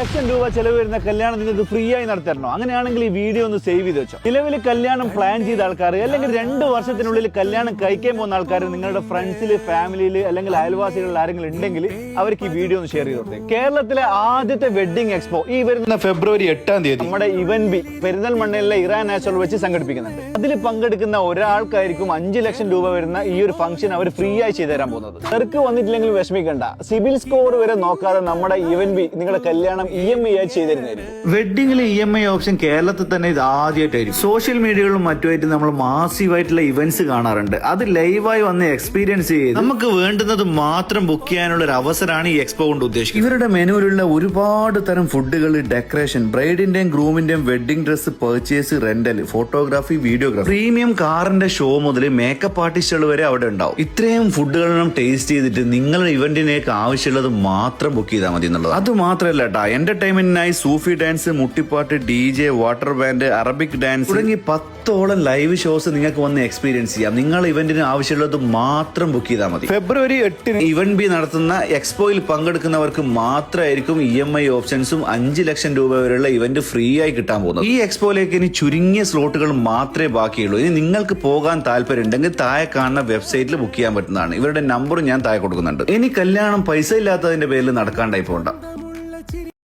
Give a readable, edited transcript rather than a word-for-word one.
ലക്ഷം രൂപ ചെലവ് വരുന്ന കല്യാണം നിങ്ങൾക്ക് ഫ്രീ ആയി നടത്തരണോ? അങ്ങനെയാണെങ്കിൽ ഈ വീഡിയോ ഒന്ന് സേവ് ചെയ്ത് വെച്ചോ. നിലവിൽ കല്യാണം പ്ലാൻ ചെയ്ത ആൾക്കാർ അല്ലെങ്കിൽ 2 വർഷത്തിനുള്ളിൽ കല്യാണം കഴിക്കാൻ പോകുന്ന ആൾക്കാർ നിങ്ങളുടെ ഫ്രണ്ട്സിൽ, ഫാമിലിയിൽ അല്ലെങ്കിൽ അയൽവാസികളിൽ ആരെങ്കിലും ഉണ്ടെങ്കിൽ അവർക്ക് ഈ വീഡിയോ ഒന്ന് ഷെയർ ചെയ്ത് കൊടുത്തേ. കേരളത്തിലെ ആദ്യത്തെ വെഡിങ് എക്സ്പോ ഈ വരുന്ന ഫെബ്രുവരി 8-ാം തീയതി നമ്മുടെ ഇവൻബി പെരിന്തൽമണ്ണയിലെ ഇറാൻ നാച്ചുറൽ വെച്ച് സംഘടിപ്പിക്കുന്നുണ്ട്. അതിൽ പങ്കെടുക്കുന്ന ഒരാൾക്കായിരിക്കും 5 ലക്ഷം രൂപ വരുന്ന ഈ ഒരു ഫംഗ്ഷൻ അവർ ഫ്രീ ആയി ചെയ്തു തരാൻ പോകുന്നത്. നിനക്ക് വന്നിട്ടില്ലെങ്കിൽ വിഷമിക്കണ്ട, സിബിൽ സ്കോർ വരെ നോക്കാതെ നമ്മുടെ ഇവൻബി നിങ്ങളുടെ കല്യാണം EMI ആയി ചെയ്തു തരുന്നതായിരിക്കും. വെഡിങ്ങിലെ EMI ഓപ്ഷൻ കേരളത്തിൽ തന്നെ ഇത് ആദ്യമായിട്ടായിരിക്കും. സോഷ്യൽ മീഡിയകളിലും മറ്റുമായിട്ട് നമ്മൾ മാസീവായിട്ടുള്ള ഇവന്റ്സ് കാണാറുണ്ട്. അത് ലൈവായി വന്ന് എക്സ്പീരിയൻസ് ചെയ്ത് നമുക്ക് വേണ്ടുന്നത് മാത്രം ബുക്ക് ചെയ്യാനുള്ള ഒരു അവസരമാണ് ഈ എക്സ്പോ കൊണ്ട് ഉദ്ദേശിക്കുന്നത്. ഇവരുടെ മെനുവിലുള്ള ഒരുപാട് തരം ഫുഡുകൾ, ഡെക്കറേഷൻ, ബ്രൈഡിന്റെയും ഗ്രൂമിന്റെയും wedding dress purchase, rental, photography, videography, premium കാറിന്റെ ഷോ മുതൽ മേക്കപ്പ് ആർട്ടിസ്റ്റുകൾ വരെ അവിടെ ഉണ്ടാവും. ഇത്രയും ഫുഡുകളെല്ലാം ടേസ്റ്റ് ചെയ്തിട്ട് നിങ്ങളുടെ ഇവന്റിനേക്ക് ആവശ്യമുള്ളത് മാത്രം ബുക്ക് ചെയ്താൽ മതി എന്നുള്ളത്. അത് മാത്രമല്ല കേട്ടോ, എന്റർടൈൻമെന്റിനായി സൂഫി ഡാൻസ്, മുട്ടിപ്പാട്ട്, DJ, water band, Arabic dance തുടങ്ങി 10ഓളം ലൈവ് ഷോസ് നിങ്ങൾക്ക് വന്ന് എക്സ്പീരിയൻസ് ചെയ്യാം. നിങ്ങൾ ഇവന്റിന് ആവശ്യമുള്ളത് മാത്രം ബുക്ക് ചെയ്താൽ മതി. ഫെബ്രുവരി 8-ന് ഇവന്റ് നടത്തുന്ന എക്സ്പോയിൽ പങ്കെടുക്കുന്നവർക്ക് മാത്രമായിരിക്കും EMI ഓപ്ഷൻസും 5 ലക്ഷം രൂപ വരെയുള്ള ഇവന്റ് ഫ്രീ ആയി കിട്ടാൻ പോകുന്നത്. ഈ എക്സ്പോയിലേക്ക് ഇനി ചുരുങ്ങിയ സ്ലോട്ടുകൾ മാത്രമേ ബാക്കിയുള്ളൂ. ഇനി നിങ്ങൾക്ക് പോകാൻ താല്പര്യം ഉണ്ടെങ്കിൽ താഴെ കാണുന്ന വെബ്സൈറ്റിൽ ബുക്ക് ചെയ്യാൻ പറ്റുന്നതാണ്. ഇവരുടെ നമ്പറും ഞാൻ താഴെ കൊടുക്കുന്നുണ്ട്. ഇനി കല്യാണം പൈസ ഇല്ലാത്തതിന്റെ പേരിൽ നടക്കാണ്ടായി പോകണ്ട.